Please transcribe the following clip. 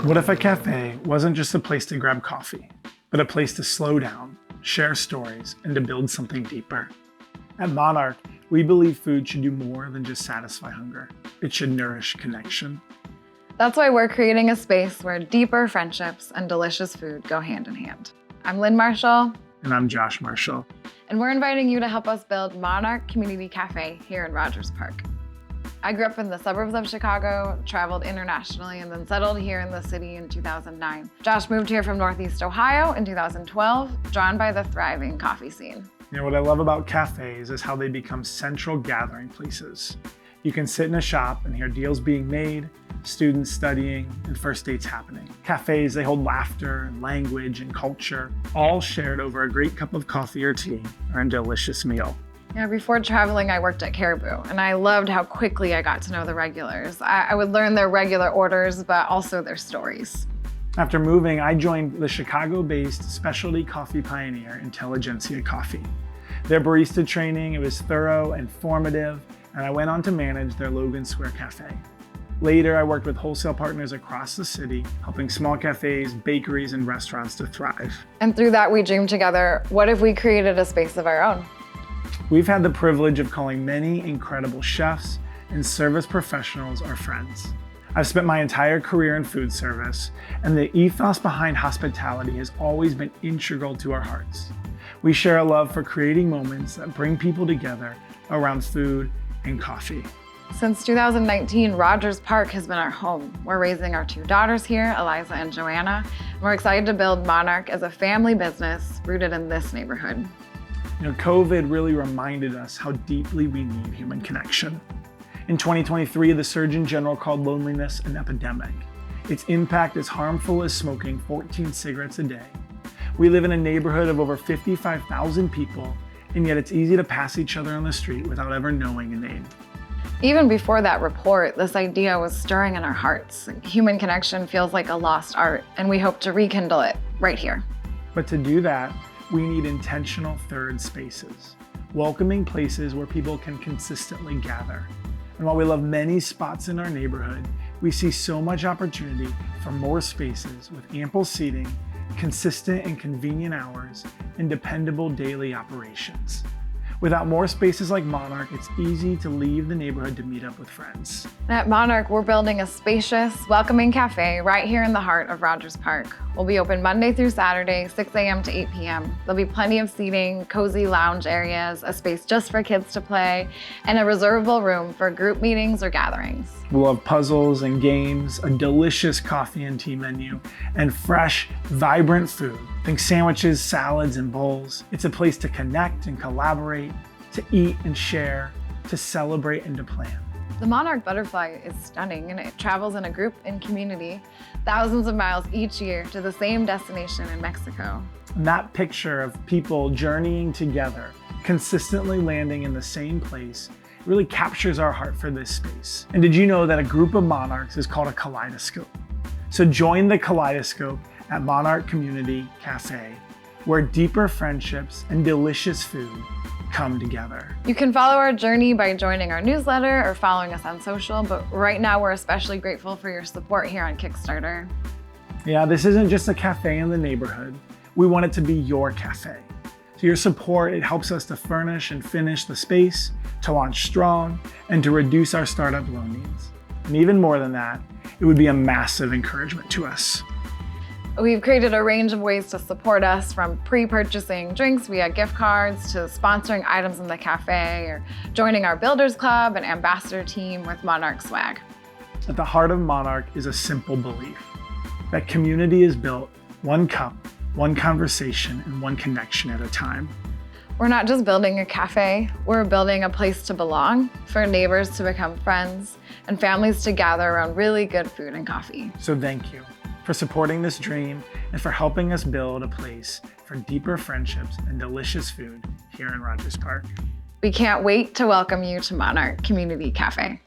What if a cafe wasn't just a place to grab coffee, but a place to slow down, share stories, and to build something deeper? At Monarch, we believe food should do more than just satisfy hunger. It should nourish connection. That's why we're creating a space where deeper friendships and delicious food go hand in hand. I'm Lynn Marshall. And I'm Josh Marshall. And we're inviting you to help us build Monarch Community Cafe here in Rogers Park. I grew up in the suburbs of Chicago, traveled internationally, and then settled here in the city in 2009. Josh moved here from Northeast Ohio in 2012, drawn by the thriving coffee scene. You know, what I love about cafes is how they become central gathering places. You can sit in a shop and hear deals being made, students studying, and first dates happening. Cafes, they hold laughter and language and culture, all shared over a great cup of coffee or tea or a delicious meal. Yeah, before traveling, I worked at Caribou, and I loved how quickly I got to know the regulars. I would learn their regular orders, but also their stories. After moving, I joined the Chicago-based specialty coffee pioneer, Intelligentsia Coffee. Their barista training, it was thorough and formative, and I went on to manage their Logan Square Cafe. Later, I worked with wholesale partners across the city, helping small cafes, bakeries, and restaurants to thrive. And through that, we dreamed together, what if we created a space of our own? We've had the privilege of calling many incredible chefs and service professionals our friends. I've spent my entire career in food service, and the ethos behind hospitality has always been integral to our hearts. We share a love for creating moments that bring people together around food and coffee. Since 2019, Rogers Park has been our home. We're raising our two daughters here, Eliza and Joanna, and we're excited to build Monarch as a family business rooted in this neighborhood. You know, COVID really reminded us how deeply we need human connection. In 2023, the Surgeon General called loneliness an epidemic. Its impact is harmful as smoking 14 cigarettes a day. We live in a neighborhood of over 55,000 people, and yet it's easy to pass each other on the street without ever knowing a name. Even before that report, this idea was stirring in our hearts. Human connection feels like a lost art, and we hope to rekindle it right here. But to do that, we need intentional third spaces, welcoming places where people can consistently gather. And while we love many spots in our neighborhood, we see so much opportunity for more spaces with ample seating, consistent and convenient hours, and dependable daily operations. Without more spaces like Monarch, it's easy to leave the neighborhood to meet up with friends. At Monarch, we're building a spacious, welcoming cafe right here in the heart of Rogers Park. We'll be open Monday through Saturday, 6 a.m. to 8 p.m. There'll be plenty of seating, cozy lounge areas, a space just for kids to play, and a reservable room for group meetings or gatherings. We'll have puzzles and games, a delicious coffee and tea menu, and fresh, vibrant food. Think sandwiches, salads, and bowls. It's a place to connect and collaborate, to eat and share, to celebrate and to plan. The Monarch butterfly is stunning, and it travels in a group and community thousands of miles each year to the same destination in Mexico. And that picture of people journeying together, consistently landing in the same place, really captures our heart for this space. And did you know that a group of monarchs is called a kaleidoscope? So join the kaleidoscope at Monarch Community Cafe, where deeper friendships and delicious food come together. You can follow our journey by joining our newsletter or following us on social, but right now we're especially grateful for your support here on Kickstarter. Yeah, this isn't just a cafe in the neighborhood. We want it to be your cafe. So your support, it helps us to furnish and finish the space, to launch strong, and to reduce our startup loan needs. And even more than that, it would be a massive encouragement to us. We've created a range of ways to support us, from pre-purchasing drinks via gift cards to sponsoring items in the cafe or joining our Builders Club and ambassador team with Monarch swag. At the heart of Monarch is a simple belief that community is built one cup, one conversation, and one connection at a time. We're not just building a cafe, we're building a place to belong, for neighbors to become friends, and families to gather around really good food and coffee. So thank you for supporting this dream and for helping us build a place for deeper friendships and delicious food here in Rogers Park. We can't wait to welcome you to Monarch Community Cafe.